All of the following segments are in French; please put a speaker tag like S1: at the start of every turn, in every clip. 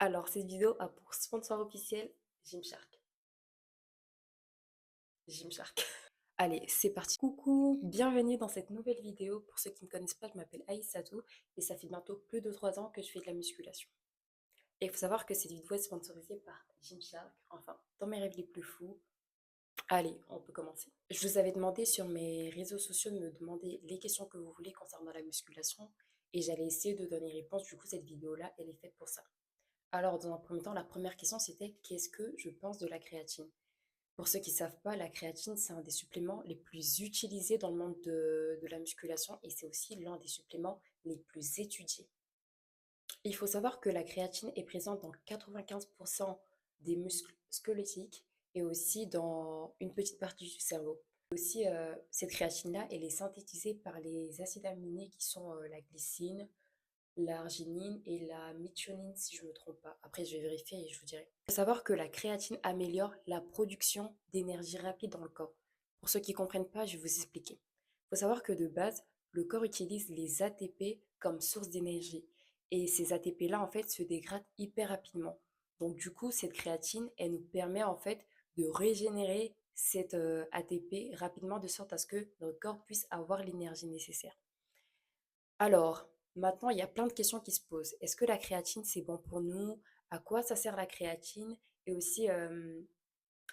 S1: Alors, cette vidéo a pour sponsor officiel Gymshark. Gymshark. Allez, c'est parti. Coucou, bienvenue dans cette nouvelle vidéo. Pour ceux qui ne me connaissent pas, je m'appelle Aïssatou et ça fait bientôt plus de 3 ans que je fais de la musculation. Et il faut savoir que cette vidéo est sponsorisée par Gymshark. Enfin, dans mes rêves les plus fous. Allez, on peut commencer. Je vous avais demandé sur mes réseaux sociaux de me demander les questions que vous voulez concernant la musculation et j'allais essayer de donner réponse. Du coup, cette vidéo-là, elle est faite pour ça. Alors, dans un premier temps, la première question, c'était qu'est-ce que je pense de la créatine? Pour ceux qui ne savent pas, la créatine, c'est un des suppléments les plus utilisés dans le monde de la musculation et c'est aussi l'un des suppléments les plus étudiés. Il faut savoir que la créatine est présente dans 95% des muscles squelettiques et aussi dans une petite partie du cerveau. Aussi, cette créatine-là, elle est synthétisée par les acides aminés qui sont la glycine, l'arginine et la méthionine, si je ne me trompe pas. Après, je vais vérifier et je vous dirai. Il faut savoir que la créatine améliore la production d'énergie rapide dans le corps. Pour ceux qui ne comprennent pas, je vais vous expliquer. Il faut savoir que de base, le corps utilise les ATP comme source d'énergie. Et ces ATP-là, en fait, se dégradent hyper rapidement. Donc, du coup, cette créatine, elle nous permet, en fait, de régénérer cette ATP rapidement de sorte à ce que notre corps puisse avoir l'énergie nécessaire. Alors, maintenant, il y a plein de questions qui se posent. Est-ce que la créatine, c'est bon pour nous? À quoi ça sert la créatine? Et aussi,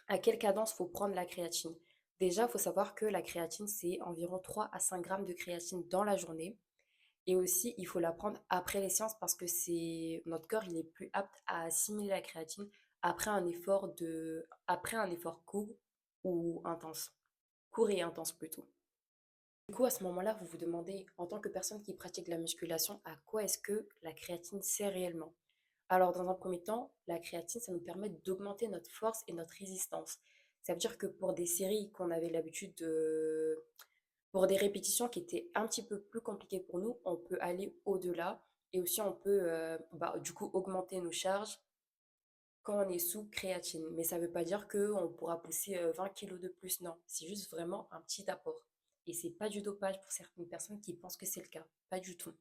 S1: à quelle cadence faut prendre la créatine? Déjà, il faut savoir que la créatine, c'est environ 3 à 5 grammes de créatine dans la journée. Et aussi, il faut la prendre après les séances parce que c'est notre corps, il est plus apte à assimiler la créatine après un effort court ou intense. Court et intense plutôt. Du coup, à ce moment-là, vous vous demandez, en tant que personne qui pratique la musculation, à quoi est-ce que la créatine sert réellement? Alors, dans un premier temps, la créatine, ça nous permet d'augmenter notre force et notre résistance. Ça veut dire que pour des séries qu'on avait l'habitude de... Pour des répétitions qui étaient un petit peu plus compliquées pour nous, on peut aller au-delà et aussi on peut du coup augmenter nos charges quand on est sous créatine. Mais ça ne veut pas dire qu'on pourra pousser 20 kilos de plus, non. C'est juste vraiment un petit apport. Et c'est pas du dopage pour certaines personnes qui pensent que c'est le cas. Pas du tout.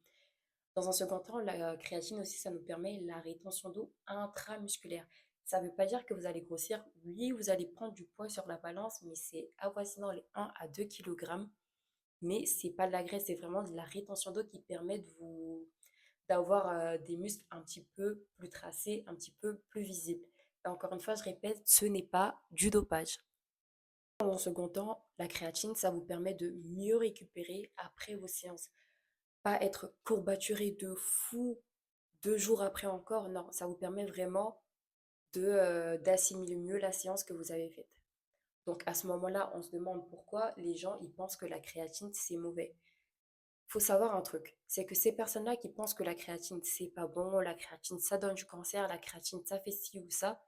S1: Dans un second temps, la créatine aussi, ça nous permet la rétention d'eau intramusculaire. Ça ne veut pas dire que vous allez grossir. Oui, vous allez prendre du poids sur la balance, mais c'est avoisinant les 1 à 2 kg. Mais c'est pas de la graisse, c'est vraiment de la rétention d'eau qui permet de vous d'avoir des muscles un petit peu plus tracés, un petit peu plus visibles. Et encore une fois, je répète, ce n'est pas du dopage. En second temps, la créatine, ça vous permet de mieux récupérer après vos séances. Pas être courbaturé de fou 2 jours après encore, non, ça vous permet vraiment d'assimiler mieux la séance que vous avez faite. Donc à ce moment-là, on se demande pourquoi les gens ils pensent que la créatine c'est mauvais. Faut savoir un truc, c'est que ces personnes-là qui pensent que la créatine c'est pas bon, la créatine ça donne du cancer, la créatine ça fait ci ou ça,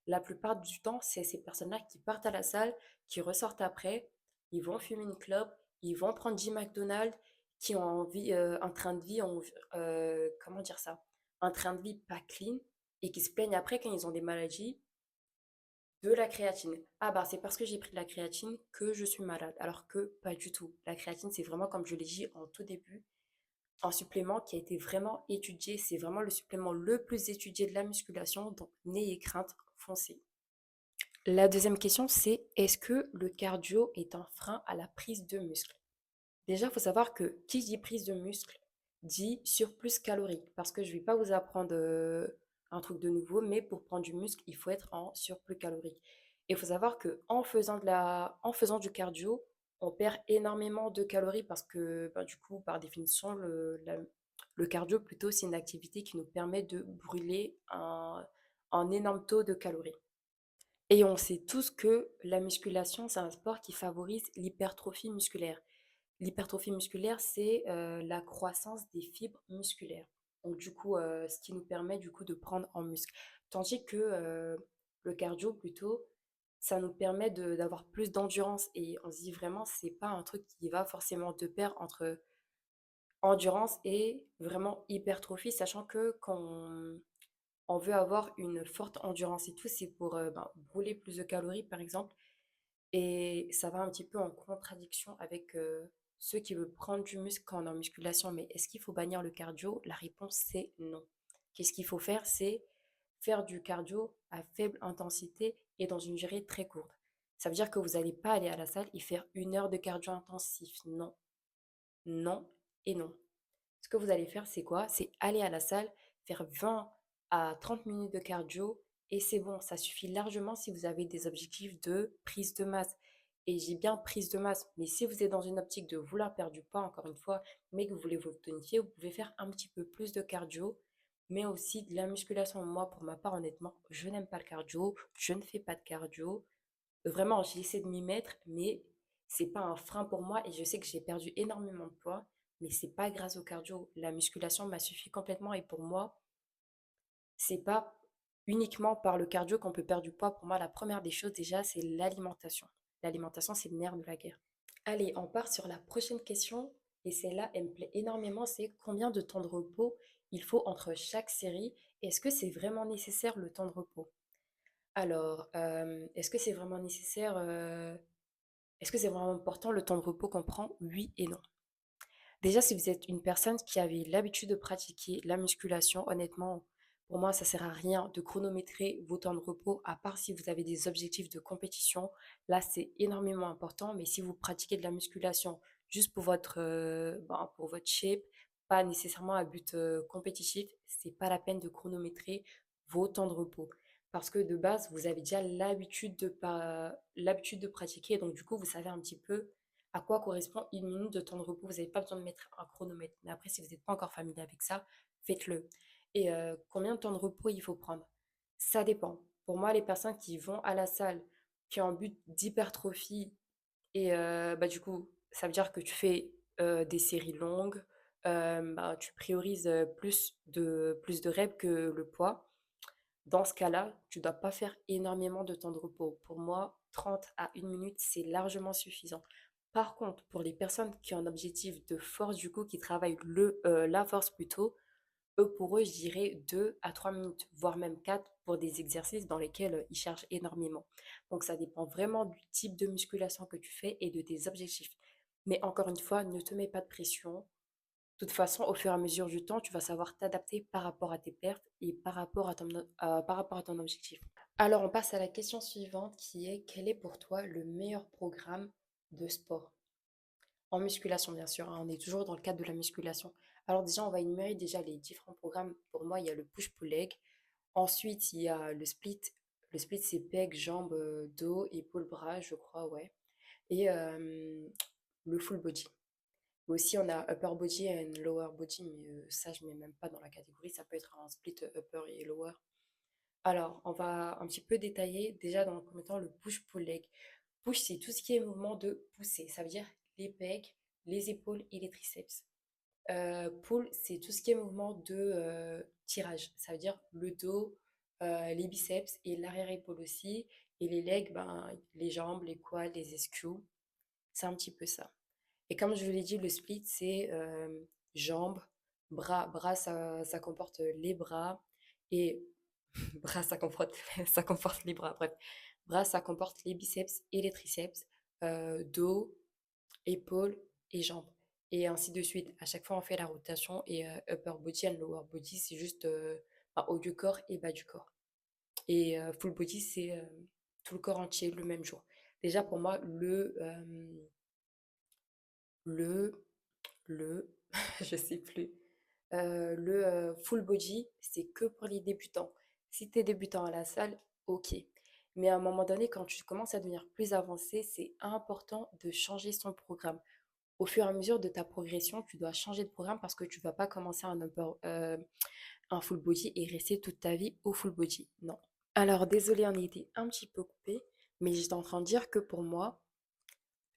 S1: la plupart du temps c'est ces personnes-là qui partent à la salle, qui ressortent après, ils vont fumer une clope, ils vont prendre du McDonald's, qui ont envie, un train de vie, comment dire ça, un train de vie pas clean et qui se plaignent après quand ils ont des maladies de la créatine. Ah bah c'est parce que j'ai pris de la créatine que je suis malade. Alors que pas du tout. La créatine, c'est vraiment, comme je l'ai dit en tout début, un supplément qui a été vraiment étudié. C'est vraiment le supplément le plus étudié de la musculation. Donc n'ayez crainte, foncez. La deuxième question, c'est est-ce que le cardio est un frein à la prise de muscle? Déjà, il faut savoir que qui dit prise de muscle dit surplus calorique. Parce que je ne vais pas vous apprendre un truc de nouveau, mais pour prendre du muscle, il faut être en surplus calorique. Et il faut savoir que en faisant du cardio, on perd énormément de calories parce que ben, du coup, par définition, le cardio, plutôt, c'est une activité qui nous permet de brûler un énorme taux de calories. Et on sait tous que la musculation, c'est un sport qui favorise l'hypertrophie musculaire. L'hypertrophie musculaire, c'est la croissance des fibres musculaires. Donc du coup, ce qui nous permet du coup de prendre en muscle. Tandis que le cardio, plutôt, ça nous permet d'avoir plus d'endurance. Et on se dit vraiment, c'est pas un truc qui va forcément de pair entre endurance et vraiment hypertrophie, sachant que quand on veut avoir une forte endurance et tout, c'est pour brûler plus de calories, par exemple. Et ça va un petit peu en contradiction avec ceux qui veulent prendre du muscle quand on est en musculation. Mais est-ce qu'il faut bannir le cardio? La réponse, c'est non. Qu'est-ce qu'il faut faire? C'est faire du cardio à faible intensité et dans une durée très courte. Ça veut dire que vous n'allez pas aller à la salle et faire 1 heure de cardio intensif. Non, non et non. Ce que vous allez faire, c'est quoi? C'est aller à la salle, faire 20 à 30 minutes de cardio et c'est bon, ça suffit largement si vous avez des objectifs de prise de masse. Et j'ai bien prise de masse, mais si vous êtes dans une optique de vouloir perdre du poids, encore une fois, mais que vous voulez vous tonifier, vous pouvez faire un petit peu plus de cardio, mais aussi de la musculation. Moi, pour ma part, honnêtement, je n'aime pas le cardio, je ne fais pas de cardio. Vraiment, j'essaie de m'y mettre, mais c'est pas un frein pour moi et je sais que j'ai perdu énormément de poids, mais c'est pas grâce au cardio. La musculation m'a suffi complètement et pour moi, c'est pas uniquement par le cardio qu'on peut perdre du poids. Pour moi, la première des choses déjà, c'est l'alimentation. L'alimentation, c'est le nerf de la guerre. Allez, on part sur la prochaine question et celle-là, elle me plaît énormément, c'est combien de temps de repos il faut entre chaque série? Est-ce que c'est vraiment nécessaire le temps de repos? Alors, est-ce que c'est vraiment nécessaire, est-ce que c'est vraiment important le temps de repos qu'on prend? Oui et non. Déjà, si vous êtes une personne qui avait l'habitude de pratiquer la musculation, honnêtement, pour moi, ça sert à rien de chronométrer vos temps de repos, à part si vous avez des objectifs de compétition. Là, c'est énormément important, mais si vous pratiquez de la musculation juste pour votre shape, pas nécessairement à but compétitif, c'est pas la peine de chronométrer vos temps de repos. Parce que de base, vous avez déjà l'habitude de pratiquer, donc du coup, vous savez un petit peu à quoi correspond 1 minute de temps de repos. Vous n'avez pas besoin de mettre un chronomètre. Mais après, si vous n'êtes pas encore familier avec ça, faites-le. Et combien de temps de repos il faut prendre? Ça dépend. Pour moi, les personnes qui vont à la salle, qui ont un but d'hypertrophie, et du coup, ça veut dire que tu fais des séries longues, tu priorises plus de reps que le poids. Dans ce cas-là, tu ne dois pas faire énormément de temps de repos. Pour moi, 30 à 1 minute, c'est largement suffisant. Par contre, pour les personnes qui ont un objectif de force, du coup, qui travaillent la force plutôt, pour eux, je dirais 2 à 3 minutes, voire même 4 pour des exercices dans lesquels ils chargent énormément. Donc, ça dépend vraiment du type de musculation que tu fais et de tes objectifs. Mais encore une fois, ne te mets pas de pression. De toute façon, au fur et à mesure du temps, tu vas savoir t'adapter par rapport à tes perfs et par rapport à ton objectif. Alors, on passe à la question suivante qui est quel est pour toi le meilleur programme de sport? En musculation, bien sûr, hein, on est toujours dans le cadre de la musculation. Alors déjà, on va énumérer déjà les différents programmes. Pour moi, il y a le push-pull-leg. Ensuite, il y a le split. Le split, c'est pec, jambes, dos, épaules, bras, je crois, ouais. Et le full body. Aussi, on a upper body et lower body, mais ça, je mets même pas dans la catégorie. Ça peut être un split upper et lower. Alors, on va un petit peu détailler déjà dans le premier temps le push-pull leg. Push, c'est tout ce qui est mouvement de pousser. Ça veut dire les pecs, les épaules et les triceps. Pull, c'est tout ce qui est mouvement de tirage. Ça veut dire le dos, les biceps et l'arrière-épaule aussi. Et les legs, les jambes, les quads, les ischios. C'est un petit peu ça. Et comme je vous l'ai dit, le split, c'est jambes, bras. Bras, ça comporte les bras. Et bras, ça comporte les bras. Bref, bras, ça comporte les biceps et les triceps. Dos, épaules et jambes. Et ainsi de suite. À chaque fois, on fait la rotation. Et upper body and lower body, c'est juste haut du corps et bas du corps. Et full body, c'est tout le corps entier le même jour. Déjà, pour moi, le je sais plus. Le full body, c'est que pour les débutants. Si tu es débutant à la salle, ok. Mais à un moment donné, quand tu commences à devenir plus avancé, c'est important de changer son programme. Au fur et à mesure de ta progression, tu dois changer de programme parce que tu vas pas commencer un full body et rester toute ta vie au full body. Non. Alors, désolé, on a été un petit peu coupé, mais j'étais en train de dire que pour moi,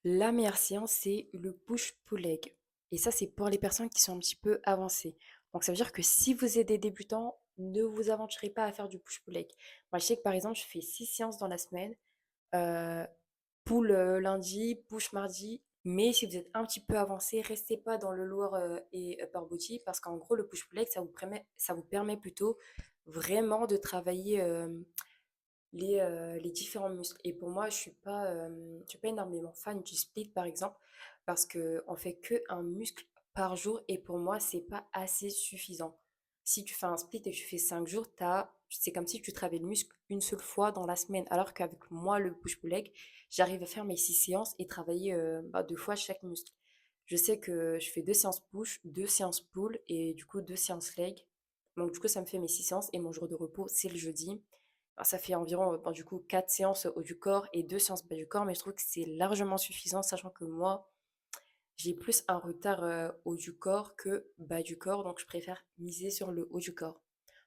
S1: la meilleure séance, c'est le push-pull leg. Et ça, c'est pour les personnes qui sont un petit peu avancées. Donc, ça veut dire que si vous êtes des débutants, ne vous aventurez pas à faire du push-pull leg. Moi, je sais que par exemple, je fais 6 séances dans la semaine. euh, Pull lundi, push mardi. Mais si vous êtes un petit peu avancé, restez pas dans le lower et upper body parce qu'en gros, le push-pull leg, ça vous permet plutôt vraiment de travailler les différents muscles. Et pour moi, je suis pas énormément fan du split, par exemple, parce qu'on fait que un muscle par jour et pour moi, c'est pas assez suffisant. Si tu fais un split et tu fais 5 jours, tu as c'est comme si tu travaillais le muscle une seule fois dans la semaine. Alors qu'avec moi, le push-pull leg, j'arrive à faire mes 6 séances et travailler 2 fois chaque muscle. Je sais que je fais 2 séances push, 2 séances pull et du coup 2 séances leg. Donc du coup, ça me fait mes 6 séances et mon jour de repos, c'est le jeudi. Alors, ça fait environ du coup 4 séances haut du corps et 2 séances bas du corps, mais je trouve que c'est largement suffisant, sachant que moi, j'ai plus un retard haut du corps que bas du corps, donc je préfère miser sur le haut du corps.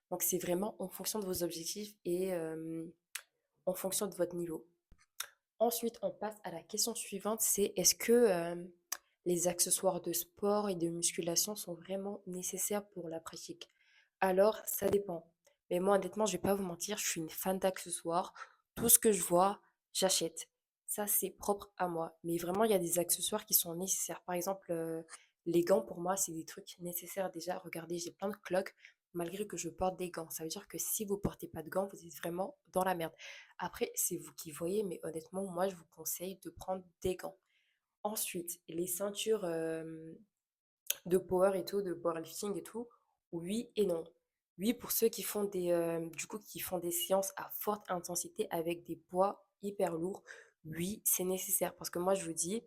S1: Donc c'est vraiment en fonction de vos objectifs et en fonction de votre niveau. Ensuite, on passe à la question suivante, c'est est-ce que les accessoires de sport et de musculation sont vraiment nécessaires pour la pratique? Alors, ça dépend. Mais moi, honnêtement, je vais pas vous mentir, je suis une fan d'accessoires. Tout ce que je vois, j'achète. Ça, c'est propre à moi. Mais vraiment, il y a des accessoires qui sont nécessaires. Par exemple, les gants, pour moi, c'est des trucs nécessaires. Déjà, regardez, j'ai plein de cloques malgré que je porte des gants. Ça veut dire que si vous portez pas de gants, vous êtes vraiment dans la merde. Après, c'est vous qui voyez, mais honnêtement, moi, je vous conseille de prendre des gants. Ensuite, les ceintures de power et tout, de powerlifting et tout, oui et non. Oui, pour ceux qui font qui font des séances à forte intensité avec des poids hyper lourds, oui, c'est nécessaire. Parce que moi, je vous dis,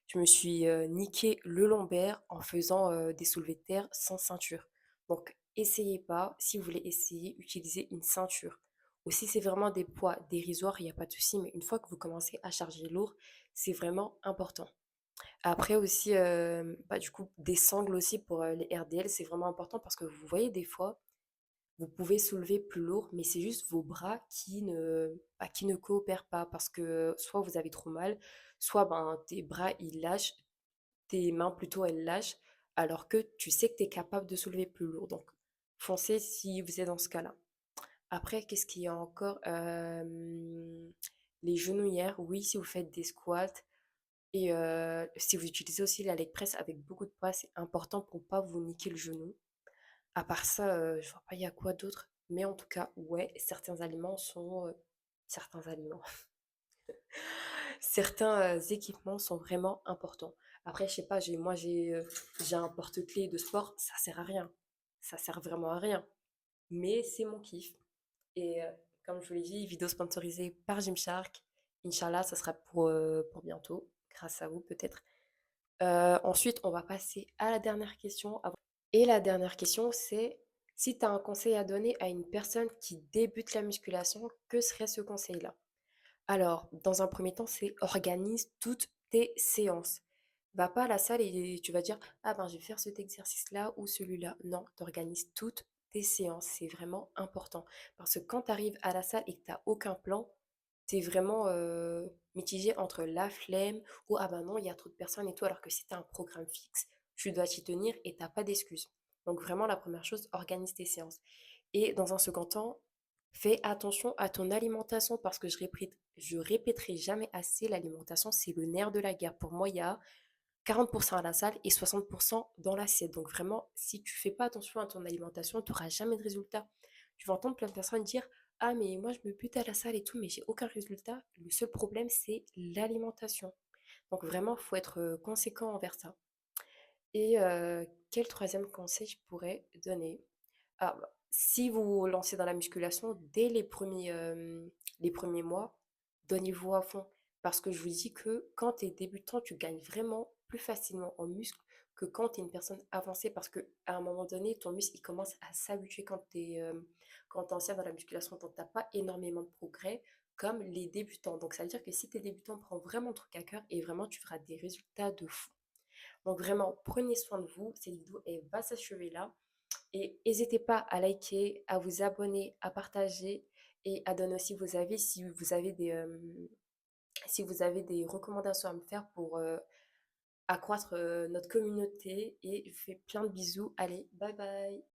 S1: je me suis niqué le lombaire en faisant des soulevés de terre sans ceinture. Donc, essayez pas. Si vous voulez essayer, utilisez une ceinture. Ou si c'est vraiment des poids dérisoires, il n'y a pas de souci. Mais une fois que vous commencez à charger lourd, c'est vraiment important. Après aussi, du coup, des sangles aussi pour les RDL, c'est vraiment important parce que vous voyez, des fois, vous pouvez soulever plus lourd, mais c'est juste vos bras qui ne coopèrent pas parce que soit vous avez trop mal, soit ben, tes bras ils lâchent, tes mains plutôt elles lâchent, alors que tu sais que tu es capable de soulever plus lourd. Donc, foncez si vous êtes dans ce cas-là. Après, qu'est-ce qu'il y a encore? Les genouillères, oui, si vous faites des squats, et si vous utilisez aussi la leg press avec beaucoup de poids, c'est important pour pas vous niquer le genou. À part ça, je vois pas il y a quoi d'autre. Mais en tout cas, ouais, certains aliments sont, certains aliments, certains équipements sont vraiment importants. Après, je sais pas, j'ai un porte-clés de sport, ça sert à rien. Ça sert vraiment à rien. Mais c'est mon kiff. Et comme je vous l'ai dit, vidéo sponsorisée par Gymshark. Inch'Allah, ça sera pour bientôt, grâce à vous peut-être. Ensuite, on va passer à la dernière question. Et la dernière question, c'est si tu as un conseil à donner à une personne qui débute la musculation, que serait ce conseil-là? Alors, dans un premier temps, c'est organise toutes tes séances. Va pas à la salle et tu vas dire, ah ben, je vais faire cet exercice-là ou celui-là. Non, tu organises toutes tes séances. C'est vraiment important. Parce que quand tu arrives à la salle et que tu n'as aucun plan, tu es vraiment mitigé entre la flemme ou ah ben non, il y a trop de personnes et tout. Alors que si tu as un programme fixe, tu dois t'y tenir et tu n'as pas d'excuses. Donc vraiment, la première chose, organise tes séances. Et dans un second temps, fais attention à ton alimentation parce que je répéterai jamais assez, l'alimentation, c'est le nerf de la guerre. Pour moi, il y a 40% à la salle et 60% dans l'assiette. Donc vraiment, si tu fais pas attention à ton alimentation, tu n'auras jamais de résultat. Tu vas entendre plein de personnes dire, ah mais moi je me bute à la salle et tout, mais j'ai aucun résultat. Le seul problème, c'est l'alimentation. Donc vraiment, il faut être conséquent envers ça. Et quel troisième conseil je pourrais donner? Ah, bah, si vous vous lancez dans la musculation, dès les premiers mois, donnez-vous à fond. Parce que je vous dis que quand tu es débutant, tu gagnes vraiment plus facilement en muscle que quand tu es une personne avancée. Parce qu'à un moment donné, ton muscle il commence à s'habituer quand tu ancien dans la musculation. Donc, tu n'as pas énormément de progrès comme les débutants. Donc, ça veut dire que si tu es débutant, prends vraiment le truc à cœur et vraiment, tu feras des résultats de fou. Donc, vraiment, prenez soin de vous. Cette vidéo, elle va s'achever là. Et n'hésitez pas à liker, à vous abonner, à partager et à donner aussi vos avis si vous avez des recommandations à me faire pour accroître notre communauté. Et je vous fais plein de bisous. Allez, bye bye!